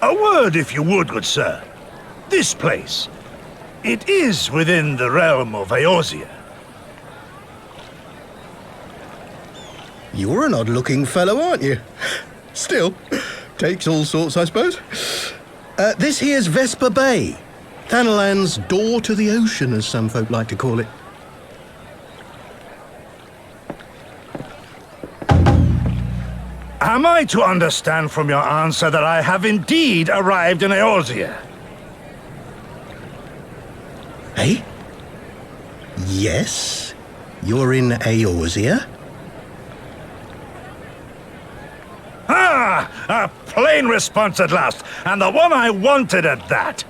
A word, if you would, good sir. This place, it is within the realm of Eorzea. You're an odd-looking fellow, aren't you? Still, takes all sorts, I suppose. This here's Vesper Bay. Thanalan's door to the ocean, as some folk like to call it. Am I to understand from your answer that I have indeed arrived in Eorzea? Eh? Yes? You're in Eorzea? Ah! A plain response at last, and the one I wanted at that.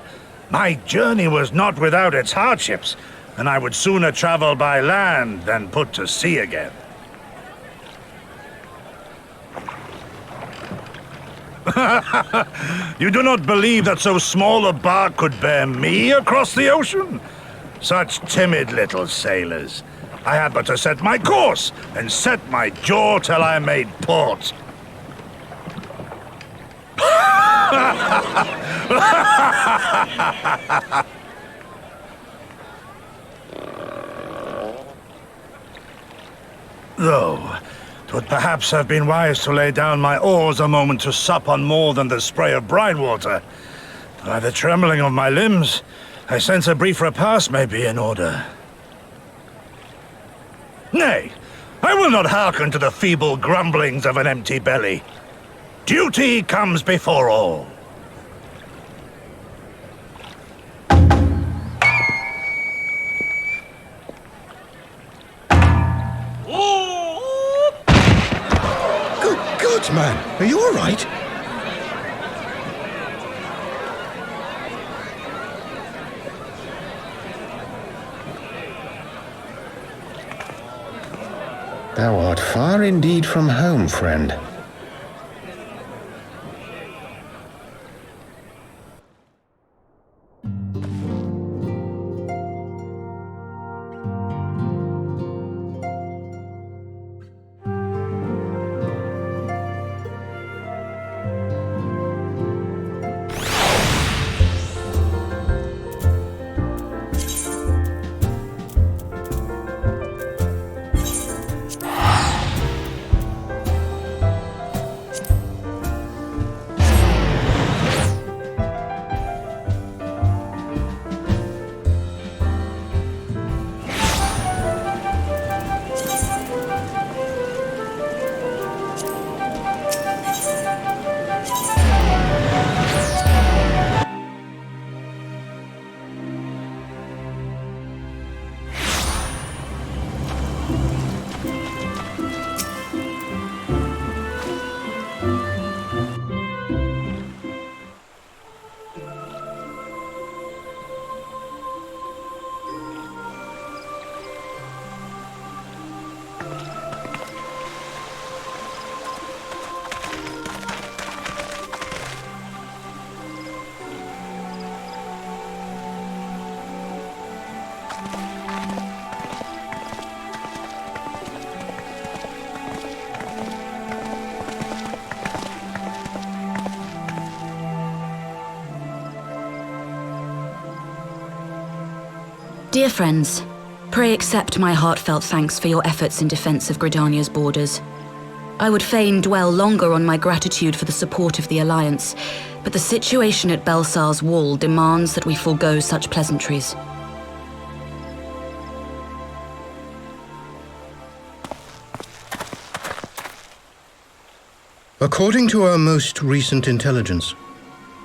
My journey was not without its hardships, and I would sooner travel by land than put to sea again. You do not believe that so small a bark could bear me across the ocean? Such timid little sailors. I had but to set my course and set my jaw till I made port. Though, 'twould perhaps have been wise to lay down my oars a moment to sup on more than the spray of brine water. By the trembling of my limbs, I sense a brief repast may be in order. Nay, I will not hearken to the feeble grumblings of an empty belly. Duty comes before all. Good God, man! Are you all right? Thou art far indeed from home, friend. Dear friends, pray accept my heartfelt thanks for your efforts in defense of Gridania's borders. I would fain dwell longer on my gratitude for the support of the Alliance, but the situation at Belsar's Wall demands that we forego such pleasantries. According to our most recent intelligence,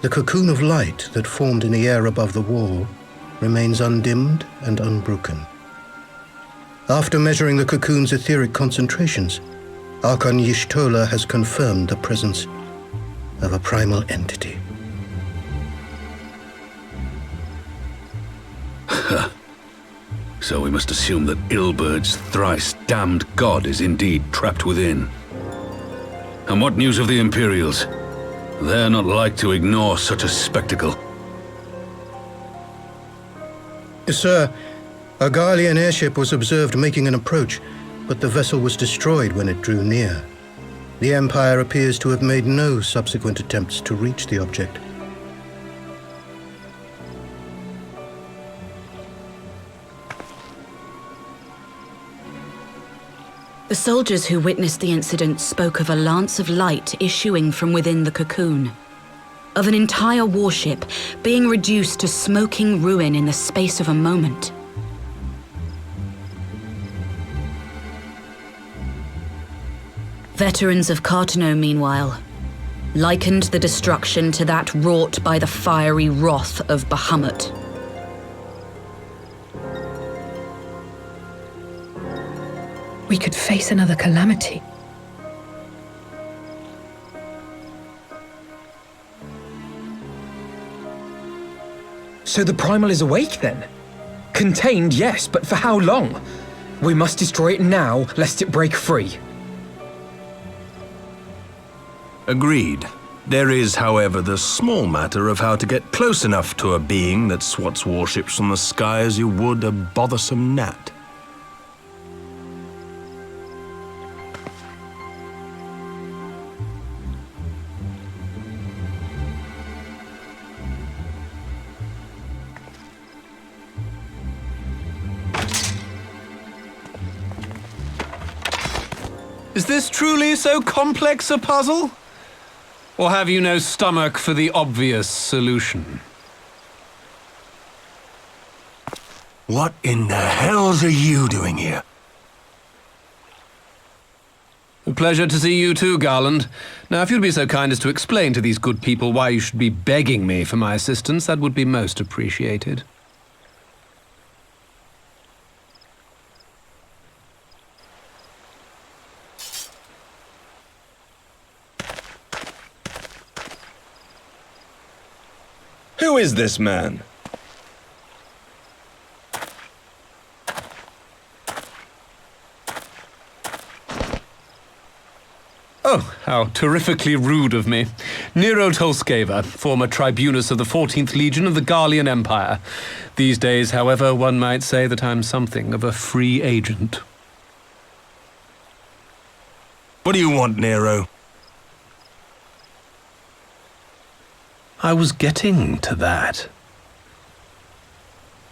the cocoon of light that formed in the air above the wall remains undimmed and unbroken. After measuring the cocoon's etheric concentrations, Archon Y'shtola has confirmed the presence of a primal entity. So we must assume that Ilbert's thrice-damned god is indeed trapped within. And what news of the Imperials? They're not like to ignore such a spectacle. Sir, a Garlean airship was observed making an approach, but the vessel was destroyed when it drew near. The Empire appears to have made no subsequent attempts to reach the object. The soldiers who witnessed the incident spoke of a lance of light issuing from within the cocoon, of an entire warship being reduced to smoking ruin in the space of a moment. Veterans of Cartano, meanwhile, likened the destruction to that wrought by the fiery wrath of Bahamut. We could face another calamity. So the Primal is awake then? Contained, yes, but for how long? We must destroy it now, lest it break free. Agreed. There is, however, the small matter of how to get close enough to a being that swats warships from the sky as you would a bothersome gnat. Is this truly so complex a puzzle? Or have you no stomach for the obvious solution? What in the hells are you doing here? A pleasure to see you too, Garland. Now, if you'd be so kind as to explain to these good people why you should be begging me for my assistance, that would be most appreciated. Who is this man? Oh, how terrifically rude of me. Nero Tolskeva, former tribunus of the 14th Legion of the Garlean Empire. These days, however, one might say that I'm something of a free agent. What do you want, Nero? I was getting to that.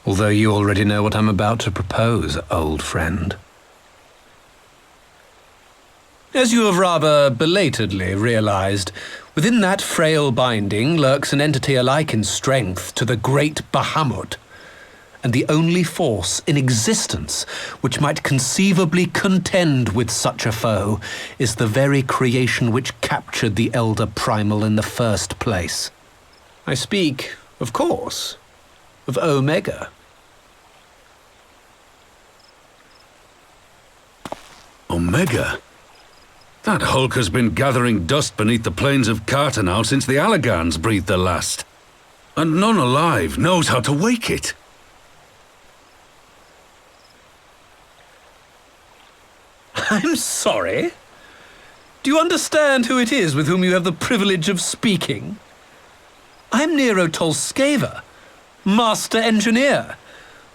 Although you already know what I'm about to propose, old friend. As you have rather belatedly realized, within that frail binding lurks an entity alike in strength to the great Bahamut, and the only force in existence which might conceivably contend with such a foe is the very creation which captured the Elder Primal in the first place. I speak, of course, of Omega. Omega? That hulk has been gathering dust beneath the plains of Cartano since the Allagans breathed their last. And none alive knows how to wake it. I'm sorry? Do you understand who it is with whom you have the privilege of speaking? I'm Nero Tolskeva, Master Engineer,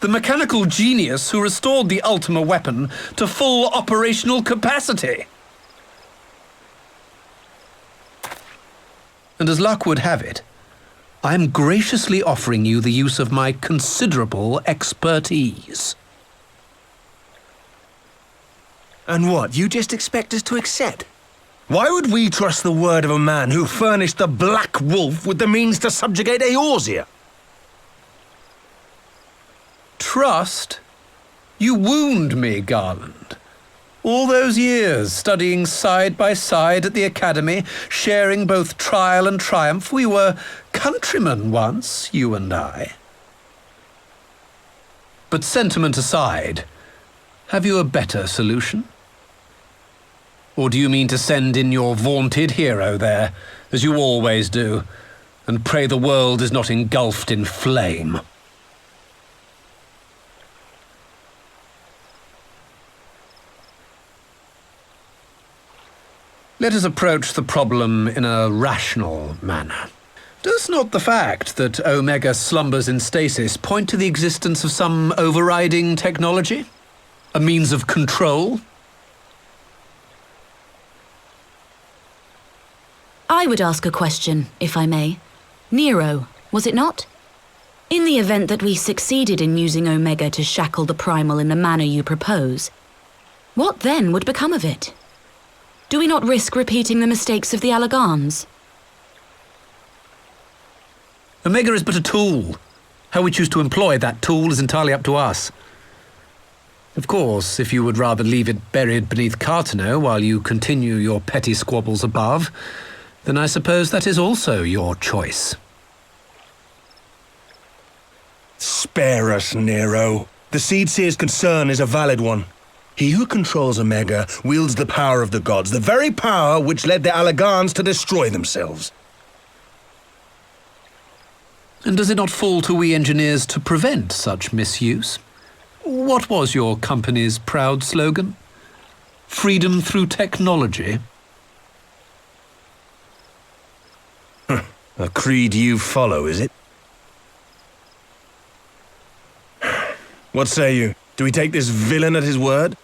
the mechanical genius who restored the Ultima weapon to full operational capacity. And as luck would have it, I'm graciously offering you the use of my considerable expertise. And what, you just expect us to accept? Why would we trust the word of a man who furnished the Black Wolf with the means to subjugate Eorzea? Trust? You wound me, Garland. All those years, studying side by side at the Academy, sharing both trial and triumph, we were countrymen once, you and I. But sentiment aside, have you a better solution? Or do you mean to send in your vaunted hero there, as you always do, and pray the world is not engulfed in flame? Let us approach the problem in a rational manner. Does not the fact that Omega slumbers in stasis point to the existence of some overriding technology? A means of control? I would ask a question, if I may. Nero, was it not? In the event that we succeeded in using Omega to shackle the Primal in the manner you propose, What then would become of it? Do we not risk repeating the mistakes of the Allagans? Omega is but a tool. How we choose to employ that tool is entirely up to us. Of course, if you would rather leave it buried beneath Cartano while you continue your petty squabbles above, then I suppose that is also your choice. Spare us, Nero. The Seedseer's concern is a valid one. He who controls Omega wields the power of the gods, the very power which led the Allagans to destroy themselves. And does it not fall to we engineers to prevent such misuse? What was your company's proud slogan? Freedom through technology? A creed you follow, is it? What say you? Do we take this villain at his word?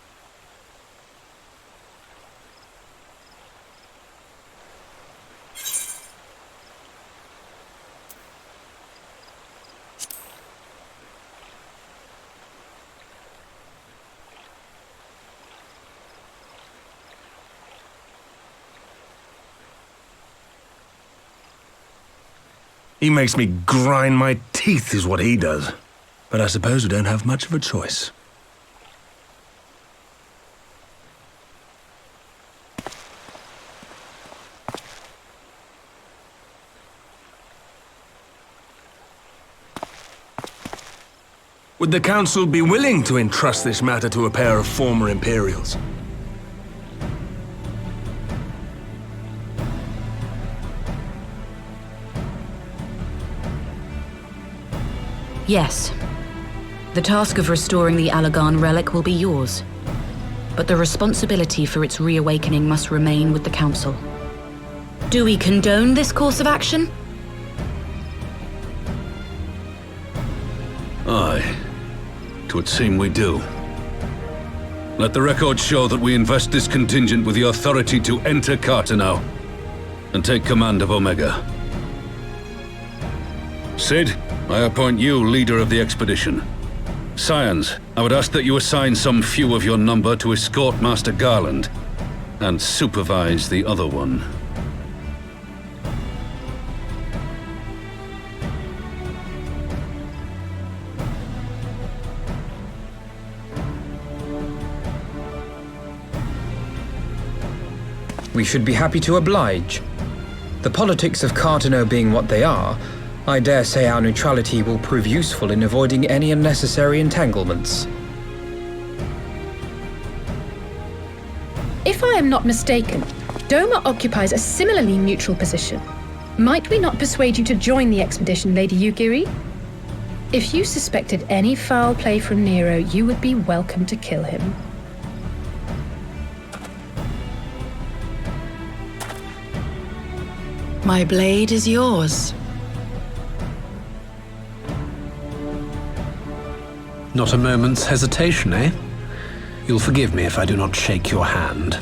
He makes me grind my teeth, is what he does. But I suppose we don't have much of a choice. Would the Council be willing to entrust this matter to a pair of former Imperials? Yes. The task of restoring the Allagan relic will be yours. But the responsibility for its reawakening must remain with the Council. Do we condone this course of action? Aye. 'Twould seem we do. Let the record show that we invest this contingent with the authority to enter Cartano and take command of Omega. Sid, I appoint you leader of the expedition. Scions, I would ask that you assign some few of your number to escort Master Garland and supervise the other one. We should be happy to oblige. The politics of Cartano being what they are, I dare say our neutrality will prove useful in avoiding any unnecessary entanglements. If I am not mistaken, Doma occupies a similarly neutral position. Might we not persuade you to join the expedition, Lady Yugiri? If you suspected any foul play from Nero, you would be welcome to kill him. My blade is yours. Not a moment's hesitation, eh? You'll forgive me if I do not shake your hand.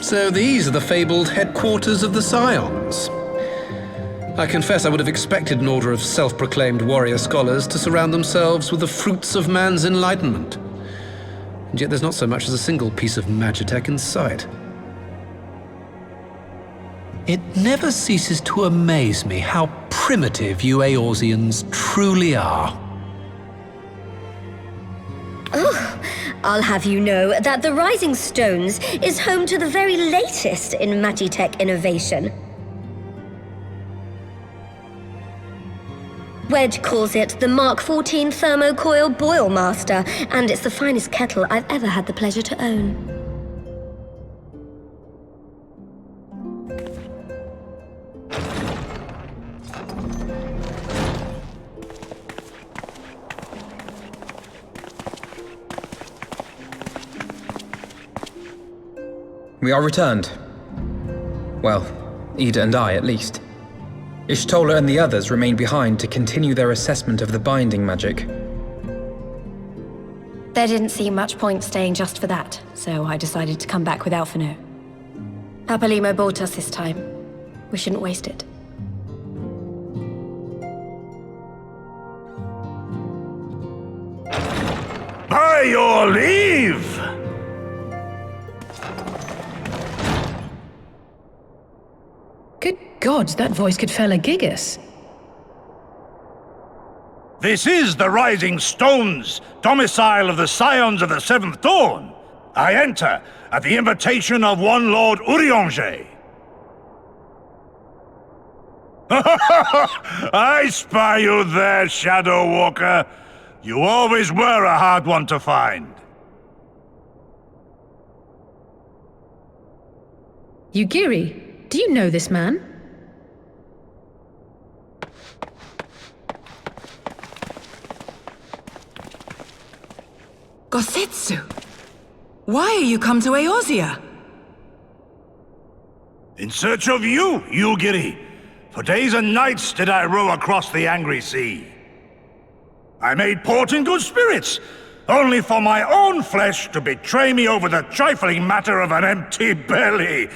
So these are the fabled headquarters of the Scions. I confess I would have expected an order of self-proclaimed warrior scholars to surround themselves with the fruits of man's enlightenment. And yet there's not so much as a single piece of magitech in sight. It never ceases to amaze me how primitive you Eorzeans truly are. I'll have you know that the Rising Stones is home to the very latest in magitech innovation. Wedge calls it the Mark 14 Thermocoil Boil Master, and it's the finest kettle I've ever had the pleasure to own. We are returned. Well, Ida and I, at least. Ishtola and the others remain behind to continue their assessment of the binding magic. There didn't seem much point staying just for that, so I decided to come back with Alphino. Papalimo bought us this time. We shouldn't waste it. By your leave! Good gods, that voice could fell a gigas. This is the Rising Stones, domicile of the Scions of the Seventh Dawn. I enter at the invitation of one Lord Urianger. I spy you there, Shadow Walker. You always were a hard one to find. Yugiri, do you know this man? Gosetsu! Why are you come to Eorzea? In search of you, Yugiri. For days and nights did I row across the angry sea. I made port in good spirits, only for my own flesh to betray me over the trifling matter of an empty belly.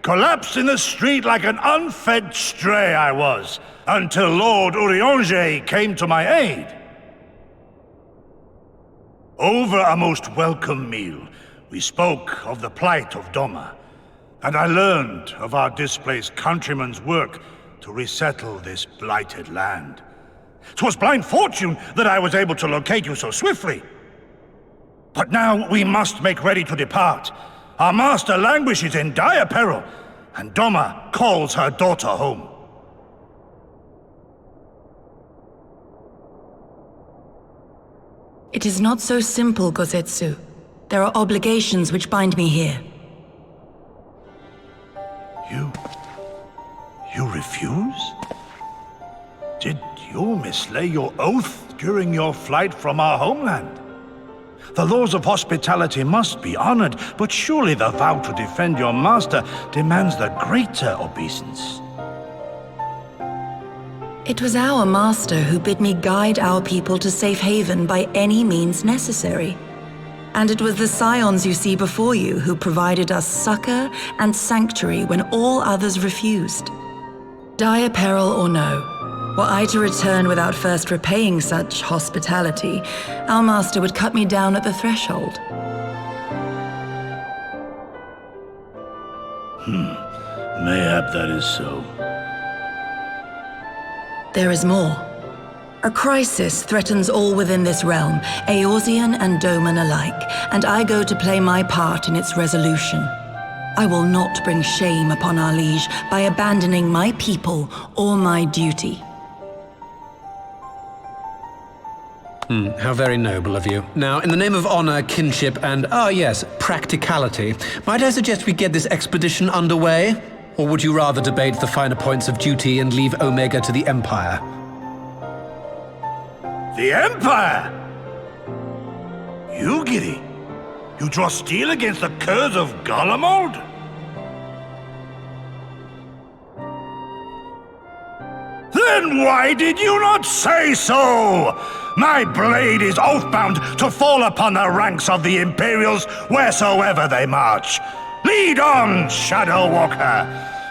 Collapsed in the street like an unfed stray I was, until Lord Urianger came to my aid. Over a most welcome meal, we spoke of the plight of Doma, and I learned of our displaced countrymen's work to resettle this blighted land. 'Twas blind fortune that I was able to locate you so swiftly. But now we must make ready to depart. Our master languishes in dire peril, and Doma calls her daughter home. It is not so simple, Gosetsu. There are obligations which bind me here. You refuse? Did you mislay your oath during your flight from our homeland? The laws of hospitality must be honored, but surely the vow to defend your master demands the greater obeisance. It was our master who bid me guide our people to safe haven by any means necessary. And it was the scions you see before you who provided us succor and sanctuary when all others refused. Dire peril or no, were I to return without first repaying such hospitality, our master would cut me down at the threshold. Mayhap that is so. There is more. A crisis threatens all within this realm, Eorzean and Doman alike, and I go to play my part in its resolution. I will not bring shame upon our liege by abandoning my people or my duty. How very noble of you. Now, in the name of honor, kinship, and, practicality, might I suggest we get this expedition underway? Or would you rather debate the finer points of duty and leave Omega to the Empire? The Empire? Yugiri, you draw steel against the curs of Garlemald? Then why did you not say so? My blade is oath-bound to fall upon the ranks of the Imperials wheresoever they march. Lead on, Shadow Walker,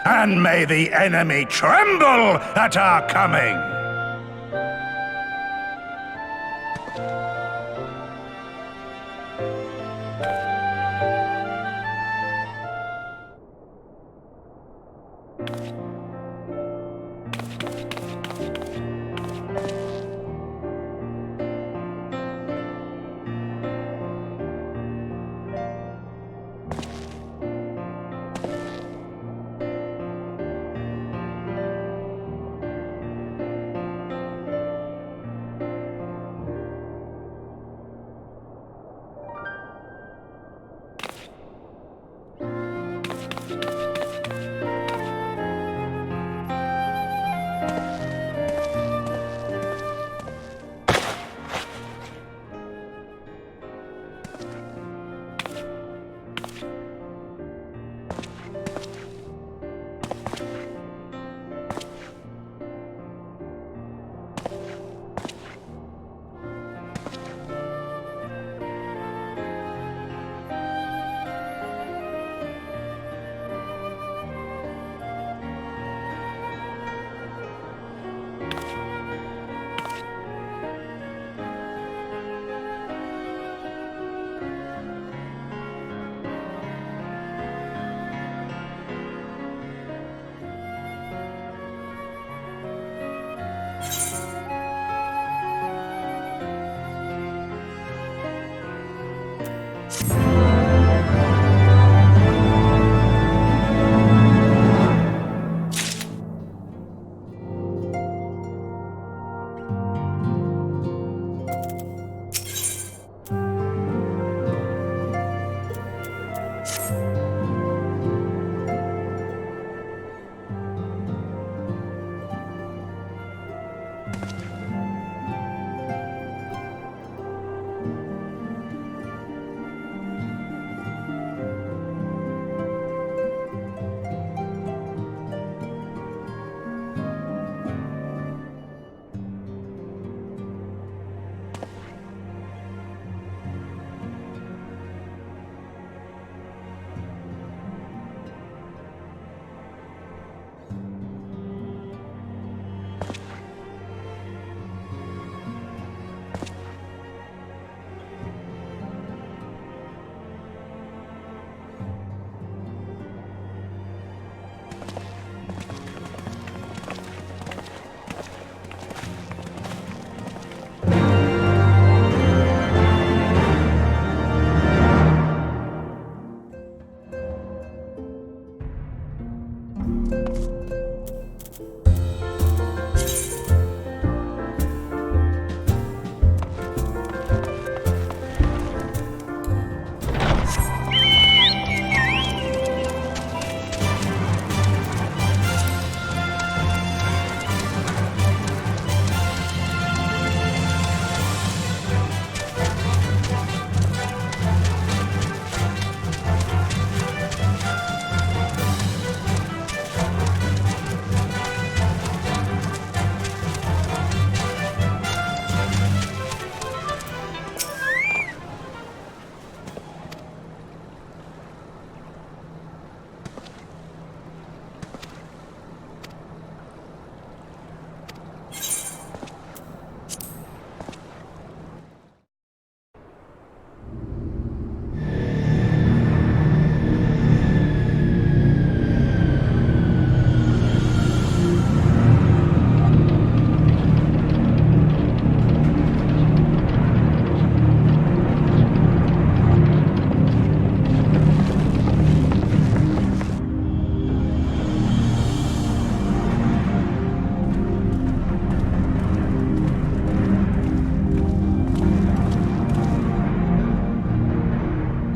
and may the enemy tremble at our coming.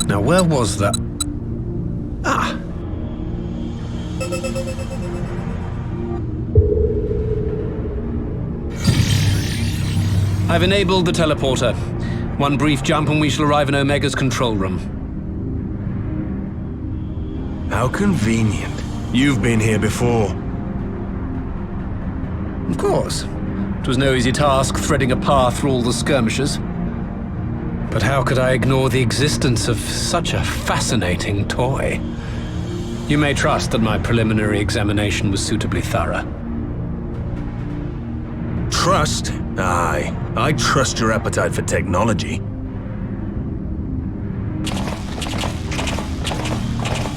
Now, where was that? Ah! I've enabled the teleporter. One brief jump and we shall arrive in Omega's control room. How convenient. You've been here before. Of course. It was no easy task threading a path through all the skirmishers. But how could I ignore the existence of such a fascinating toy? You may trust that my preliminary examination was suitably thorough. Trust? Aye. I trust your appetite for technology.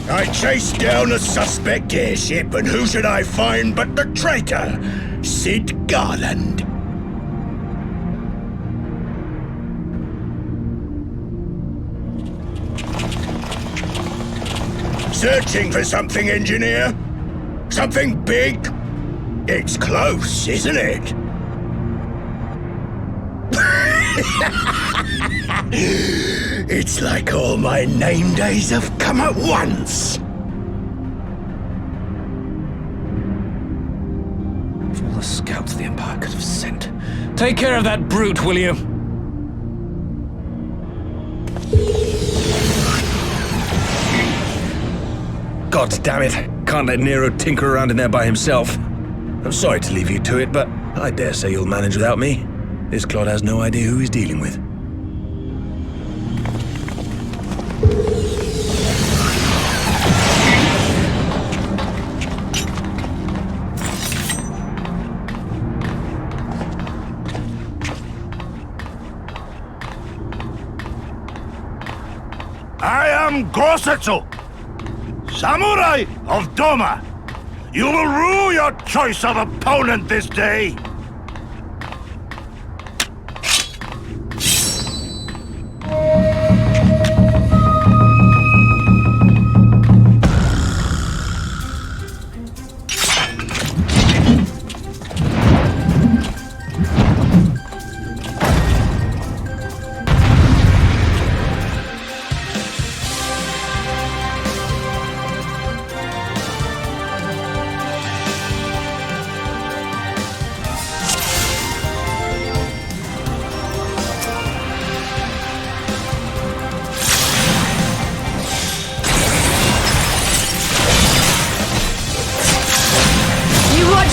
I chased down a suspect airship, and who should I find but the traitor, Sid Garland. Searching for something, engineer? Something big? It's close, isn't it? It's like all my name days have come at once. Of all the scouts the Empire could have sent. Take care of that brute, will you? God damn it. Can't let Nero tinker around in there by himself. I'm sorry to leave you to it, but I dare say you'll manage without me. This clod has no idea who he's dealing with. I am Gosetsu, Samurai of Doma. You will rue your choice of opponent this day.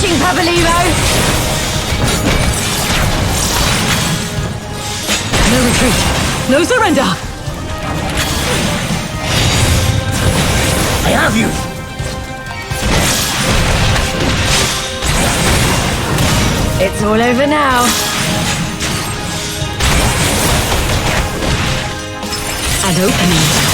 watching, Papalimo? No retreat. No surrender. I have you! It's all over now. An opening.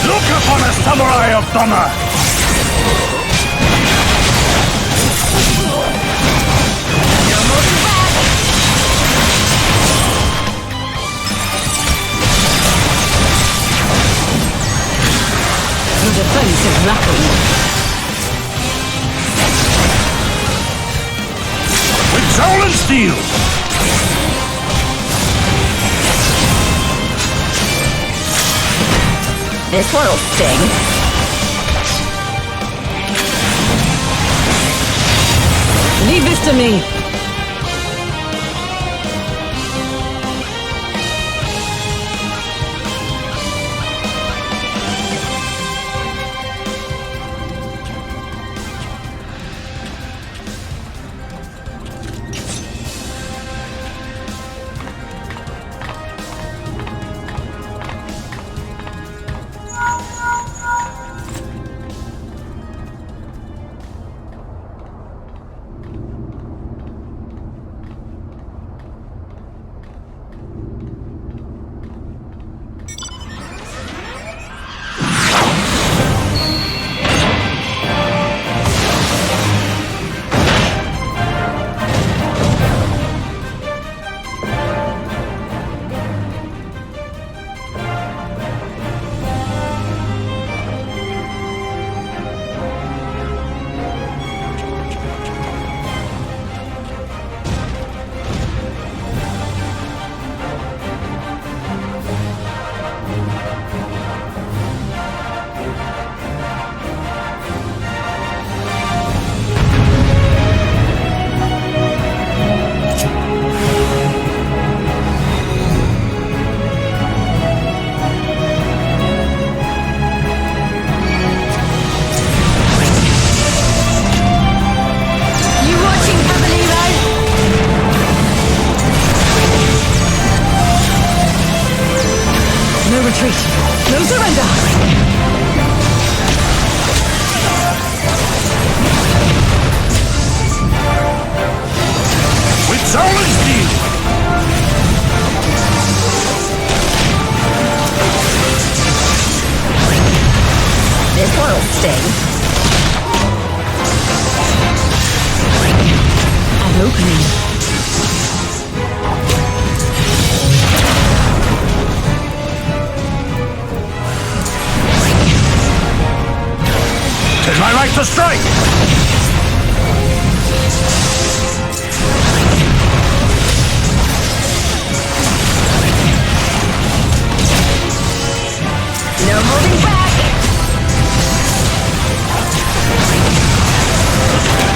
Look upon a samurai of Dhamma! Your defense is lacking. With soul and steel! This one'll sting. Leave this to me. No surrender! With soul and steel! This one'll sting. An opening. Tis my right to strike! No moving back!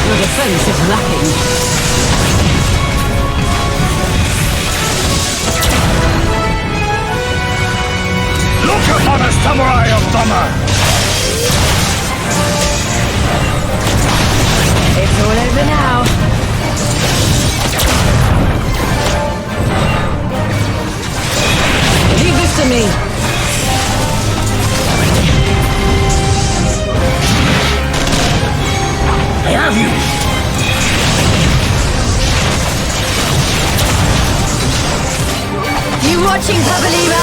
Your defense is lacking. Look upon a samurai of Dhamma! It's all over now. Leave this to me. I have you! You watching, Papalimo?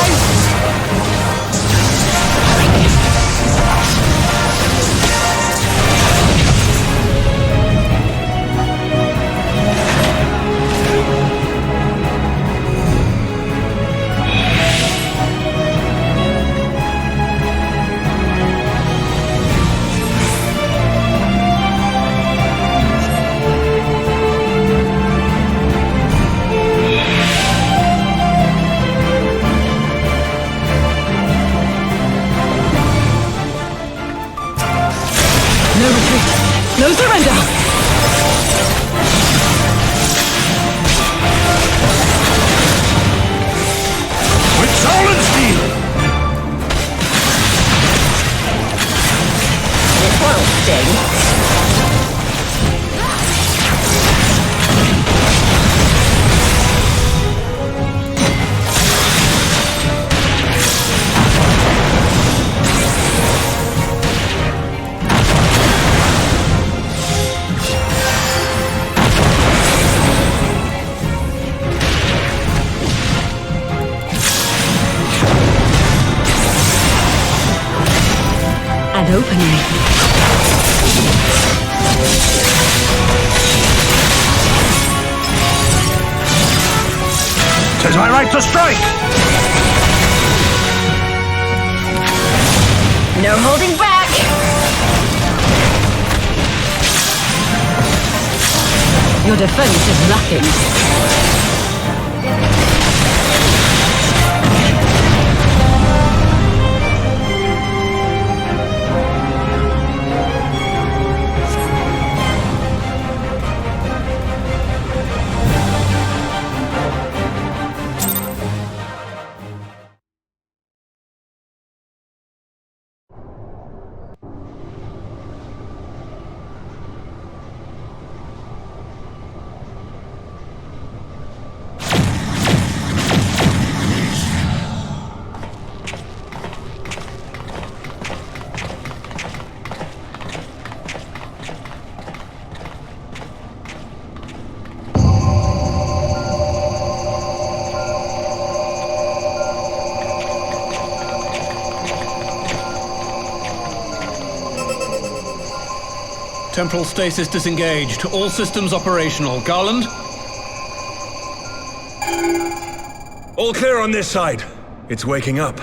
is my right to strike! No holding back! Your defense is lacking. Temporal stasis disengaged. All systems operational. Garland? All clear on this side. It's waking up.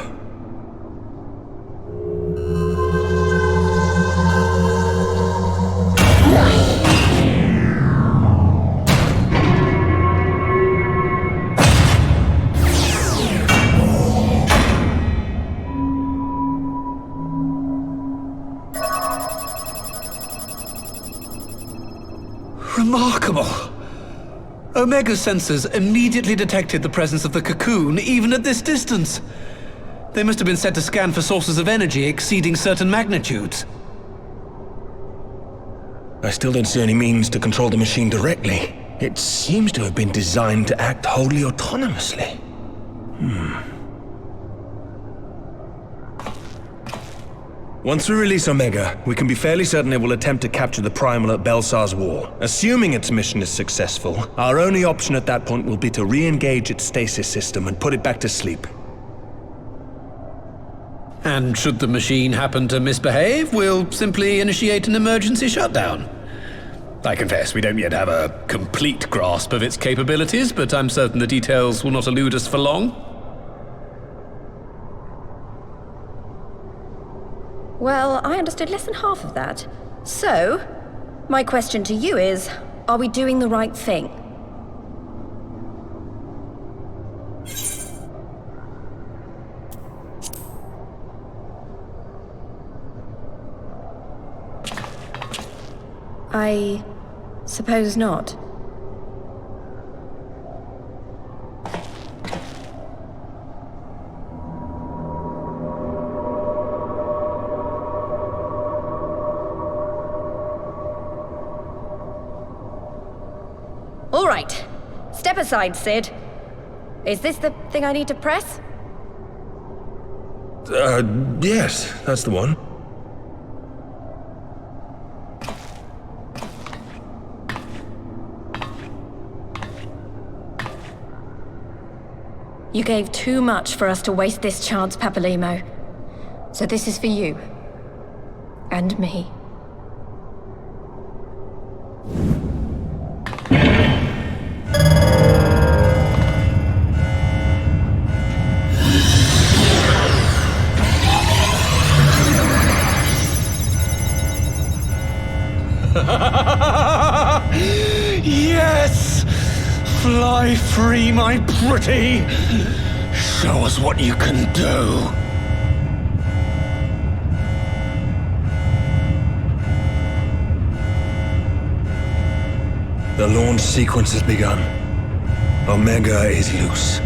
Remarkable. Omega sensors immediately detected the presence of the cocoon, even at this distance. They must have been set to scan for sources of energy exceeding certain magnitudes. I still don't see any means to control the machine directly. It seems to have been designed to act wholly autonomously. Once we release Omega, we can be fairly certain it will attempt to capture the Primal at Belsar's Wall. Assuming its mission is successful, our only option at that point will be to re-engage its stasis system and put it back to sleep. And should the machine happen to misbehave, we'll simply initiate an emergency shutdown. I confess, we don't yet have a complete grasp of its capabilities, but I'm certain the details will not elude us for long. Well, I understood less than half of that. So, my question to you is, are we doing the right thing? I suppose not. All right. Step aside, Sid. Is this the thing I need to press? Yes, that's the one. You gave too much for us to waste this chance, Papalimo. So this is for you. And me. Yes! Fly free, my pretty! Show us what you can do. The launch sequence has begun. Omega is loose.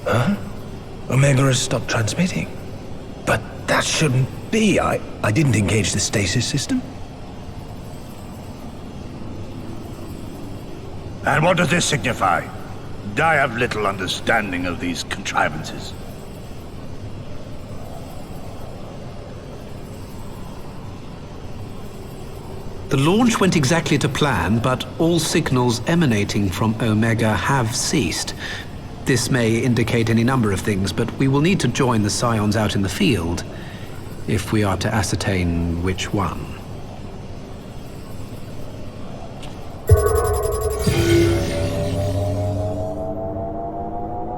Huh? Omega has stopped transmitting. But that shouldn't be. I didn't engage the stasis system. And what does this signify? I have little understanding of these contrivances. The launch went exactly to plan, but all signals emanating from Omega have ceased. This may indicate any number of things, but we will need to join the Scions out in the field if we are to ascertain which one.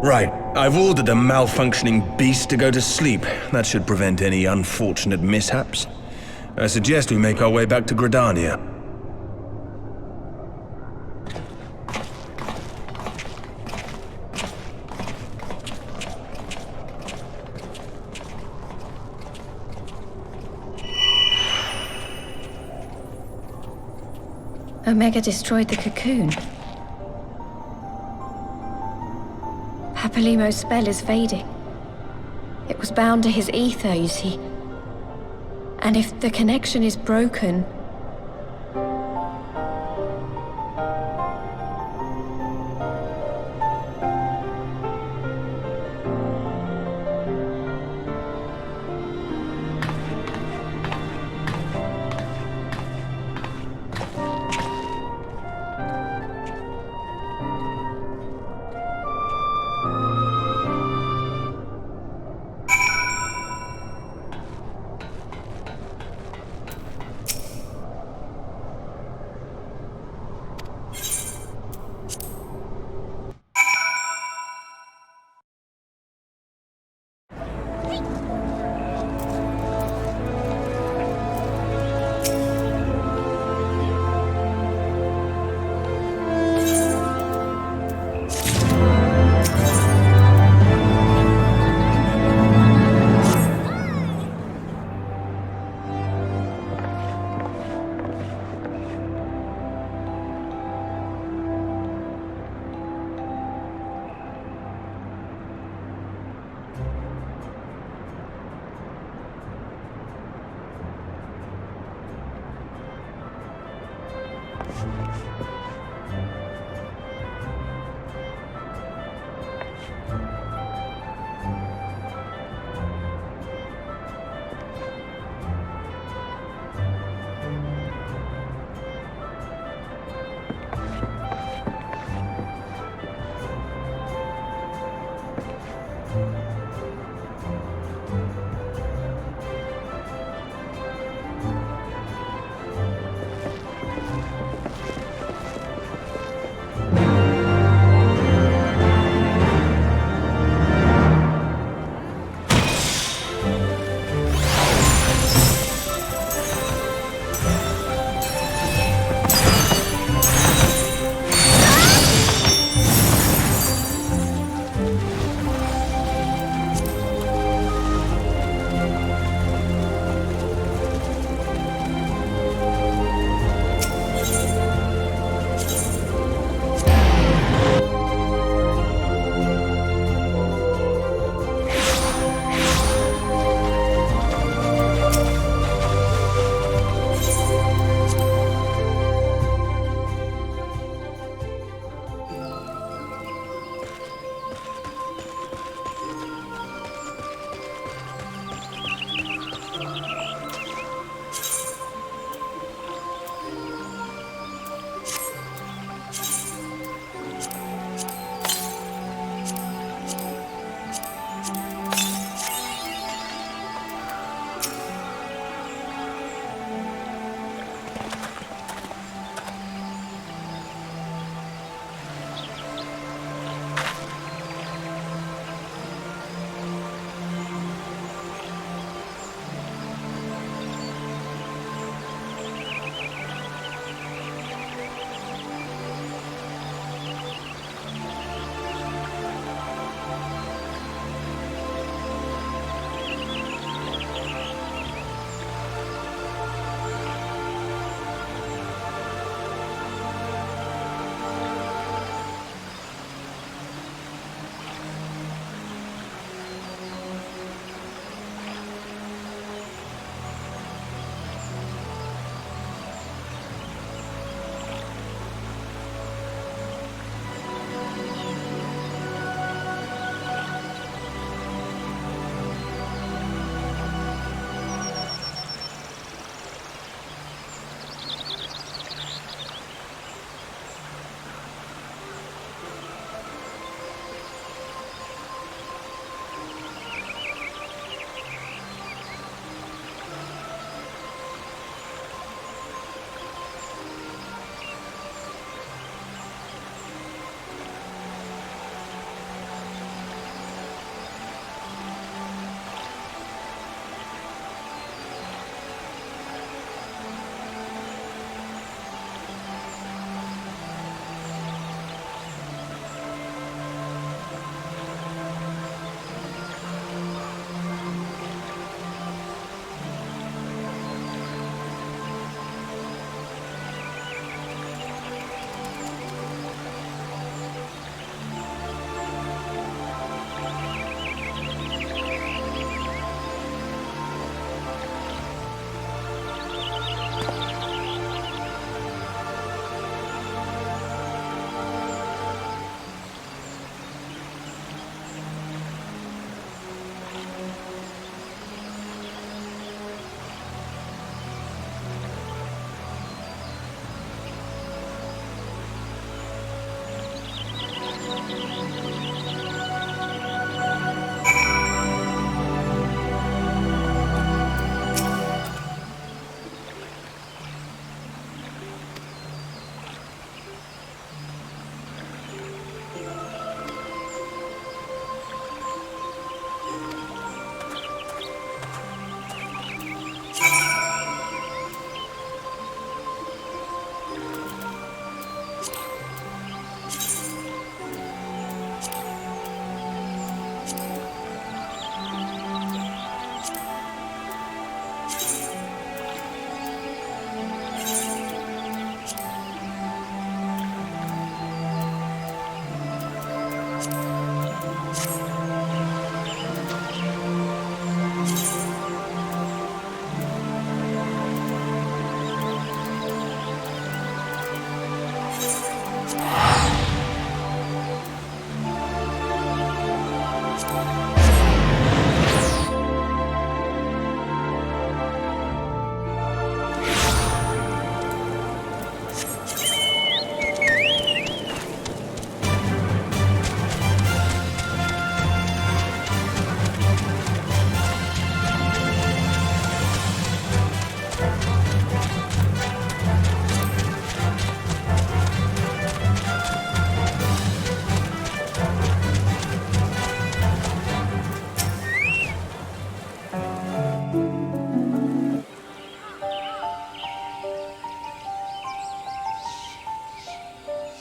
Right. I've ordered the malfunctioning beast to go to sleep. That should prevent any unfortunate mishaps. I suggest we make our way back to Gridania. Omega destroyed the cocoon. Papalymo's spell is fading. It was bound to his ether, you see. And if the connection is broken...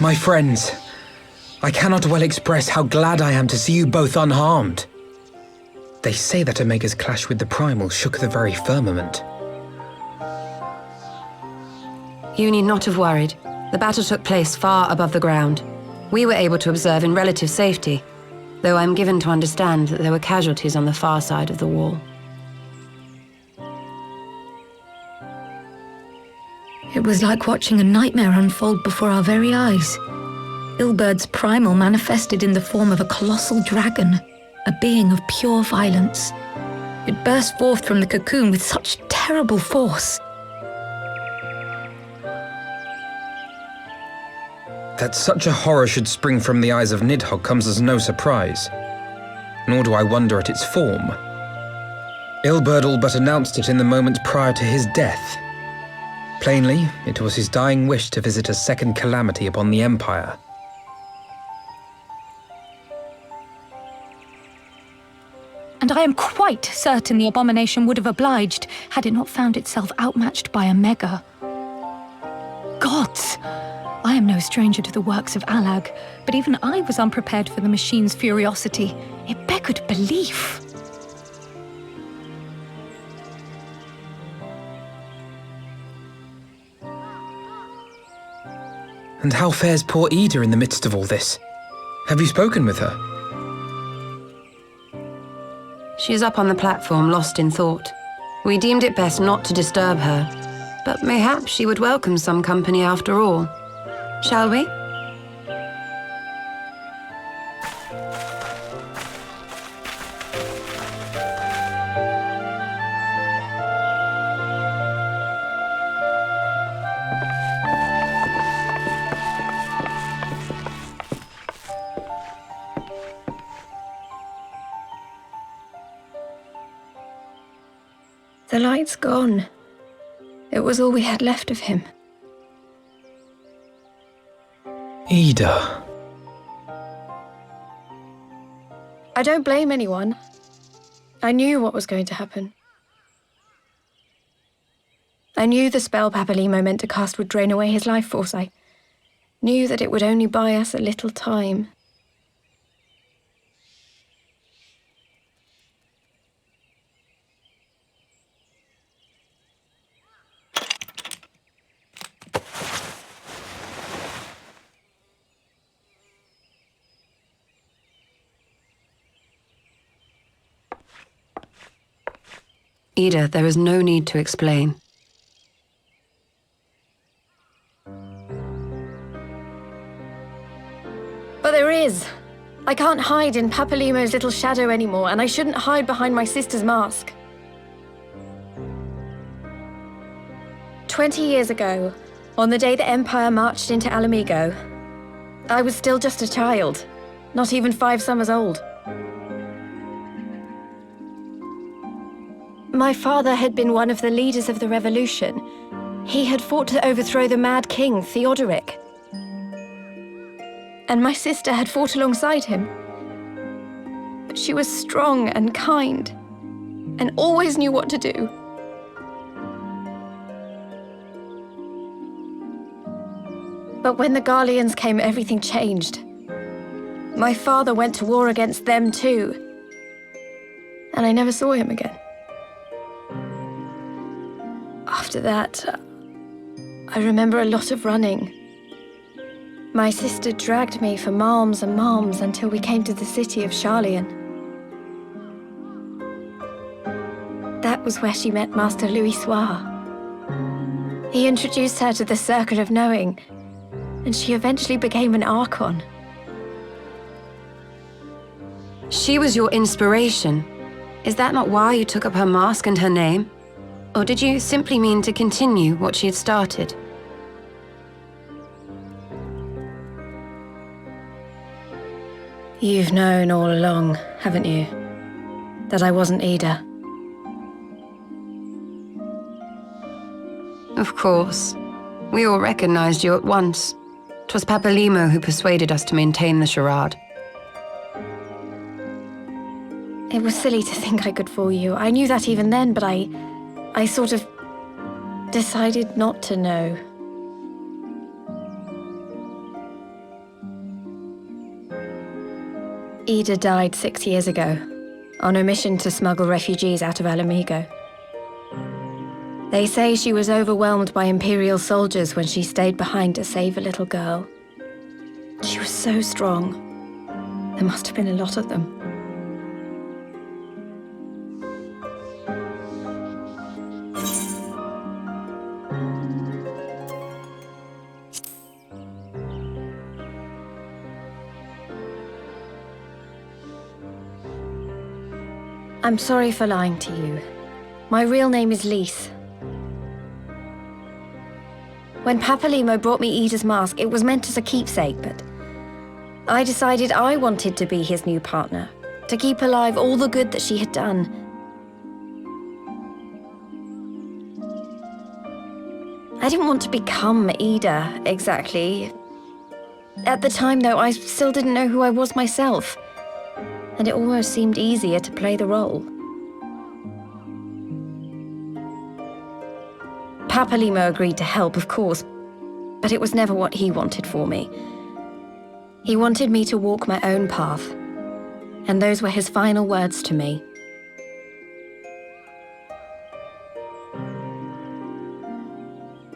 My friends, I cannot well express how glad I am to see you both unharmed. They say that Omega's clash with the Primal shook the very firmament. You need not have worried. The battle took place far above the ground. We were able to observe in relative safety, though I'm given to understand that there were casualties on the far side of the wall. It was like watching a nightmare unfold before our very eyes. Ilburd's primal manifested in the form of a colossal dragon, a being of pure violence. It burst forth from the cocoon with such terrible force. That such a horror should spring from the eyes of Nidhogg comes as no surprise. Nor do I wonder at its form. Ilberd all but announced it in the moment prior to his death. Plainly, it was his dying wish to visit a second calamity upon the Empire. And I am quite certain the abomination would have obliged had it not found itself outmatched by Omega. Gods! I am no stranger to the works of Alag, but even I was unprepared for the machine's furiosity. It beggared belief. And how fares poor Ida in the midst of all this? Have you spoken with her? She is up on the platform, lost in thought. We deemed it best not to disturb her, but mayhap she would welcome some company after all. Shall we? The light's gone. It was all we had left of him. Ida. I don't blame anyone. I knew what was going to happen. I knew the spell Papalimo meant to cast would drain away his life force. I knew that it would only buy us a little time. Ida, there is no need to explain. But there is. I can't hide in Papalimo's little shadow anymore, and I shouldn't hide behind my sister's mask. 20 years ago, on the day the Empire marched into Alamigo, I was still just a child, not even 5 summers old. My father had been one of the leaders of the revolution. He had fought to overthrow the Mad King, Theodoric. And my sister had fought alongside him. But she was strong and kind, and always knew what to do. But when the Garleans came, everything changed. My father went to war against them too, and I never saw him again. After that, I remember a lot of running. My sister dragged me for malms and malms until we came to the city of Sharlayan. That was where she met Master Louis Soir. He introduced her to the Circle of Knowing, and she eventually became an Archon. She was your inspiration. Is that not why you took up her mask and her name? Or did you simply mean to continue what she had started? You've known all along, haven't you, that I wasn't Ida? Of course. We all recognized you at once. 'Twas Papalimo who persuaded us to maintain the charade. It was silly to think I could fool you. I knew that even then, but I sort of decided not to know. Ida died 6 years ago, on a mission to smuggle refugees out of Alamigo. They say she was overwhelmed by Imperial soldiers when she stayed behind to save a little girl. She was so strong. There must have been a lot of them. I'm sorry for lying to you. My real name is Lise. When Papalimo brought me Ida's mask, it was meant as a keepsake, but I decided I wanted to be his new partner, to keep alive all the good that she had done. I didn't want to become Ida, exactly. At the time, though, I still didn't know who I was myself, and it almost seemed easier to play the role. Papalimo agreed to help, of course, but it was never what he wanted for me. He wanted me to walk my own path, and those were his final words to me.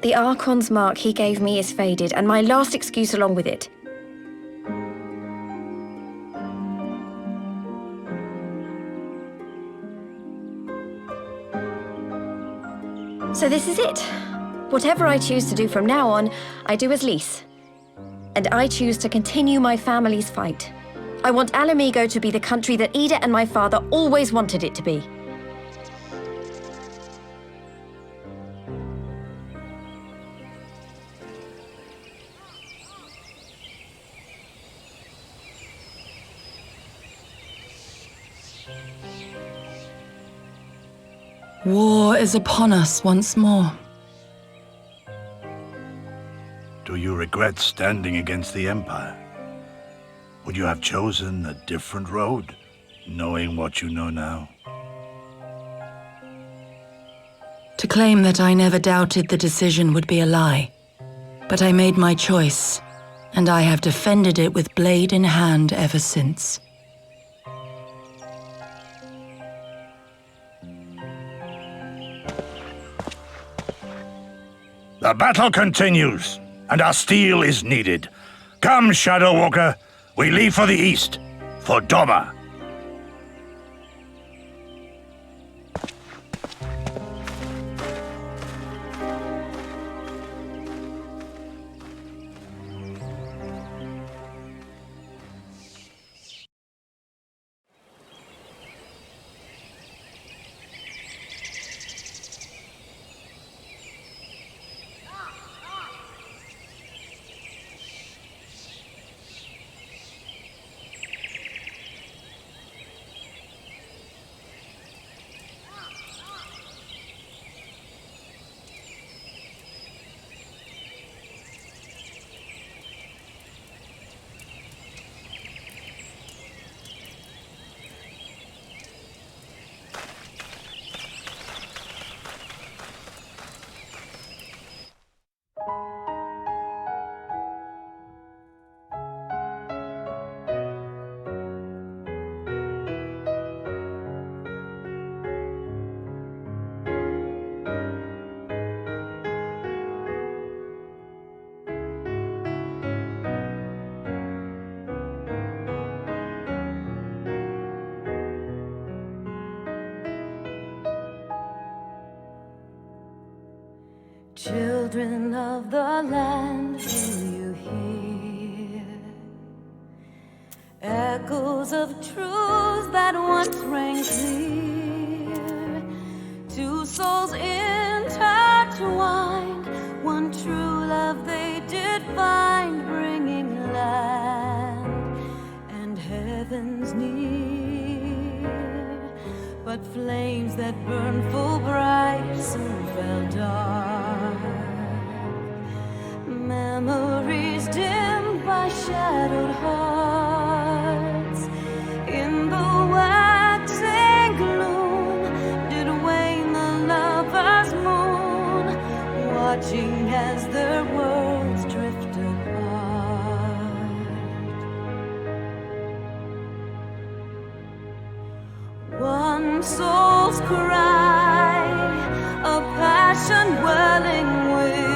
The Archon's mark he gave me is faded, and my last excuse along with it. So this is it. Whatever I choose to do from now on, I do as Lise. And I choose to continue my family's fight. I want Alamigo to be the country that Ida and my father always wanted it to be. War is upon us once more. Do you regret standing against the Empire? Would you have chosen a different road, knowing what you know now? To claim that I never doubted the decision would be a lie. But I made my choice, and I have defended it with blade in hand ever since. The battle continues, and our steel is needed. Come, Shadow Walker, we leave for the east, for Doma. Children of the land, will you hear echoes of truths that once rang clear? Two souls intertwined, one true love they did find, bringing land and heavens near. But flames that burned full bright soon fell dark. Memories dimmed by shadowed hearts. In the waxing gloom did wane the lover's moon, watching as their worlds drift apart. soul's cry, a passion welling within.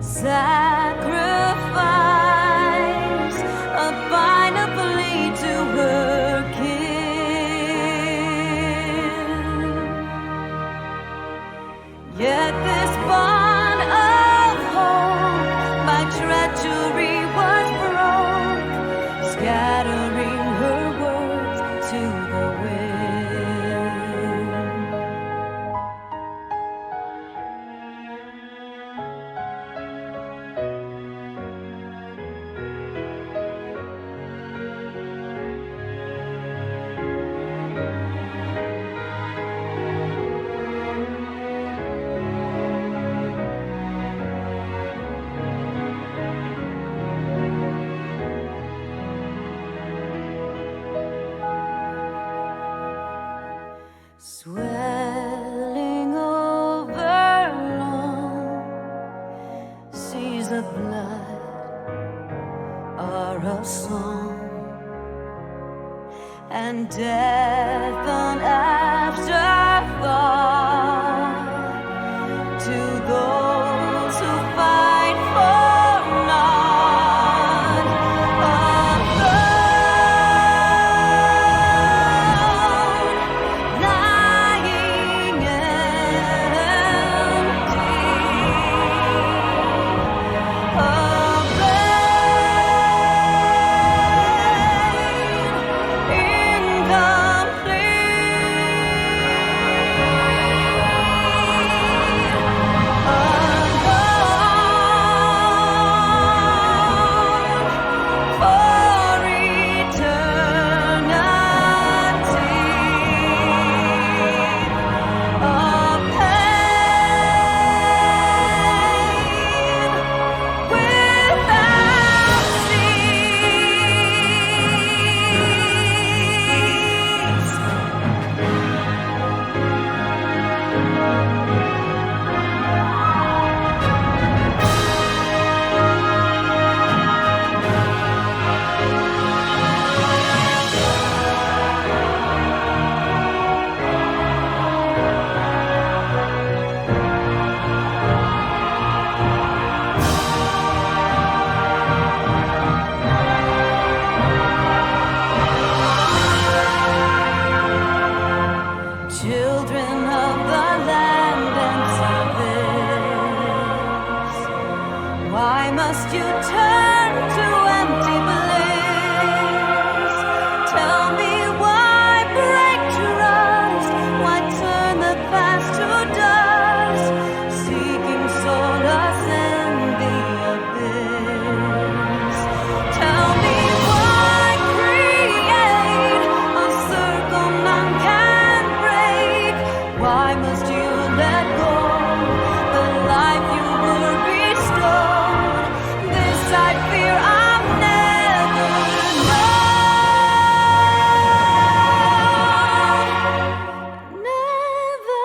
Sacrifice, a bind of plea to her kin. Yet this bond of hope by treachery was broke, scattering her words to the wind. Swelling over long seas of blood are a song, and death an afterthought to those who fight for naught. Alone, lying children of the land and service. Why must you turn to empty bliss? Tell me why break trust? Why turn the past to dust? Seeking solace in the abyss. Tell me why create a circle none can break? Why must you let go the life you were bestowed? This I fear I'll never know. Never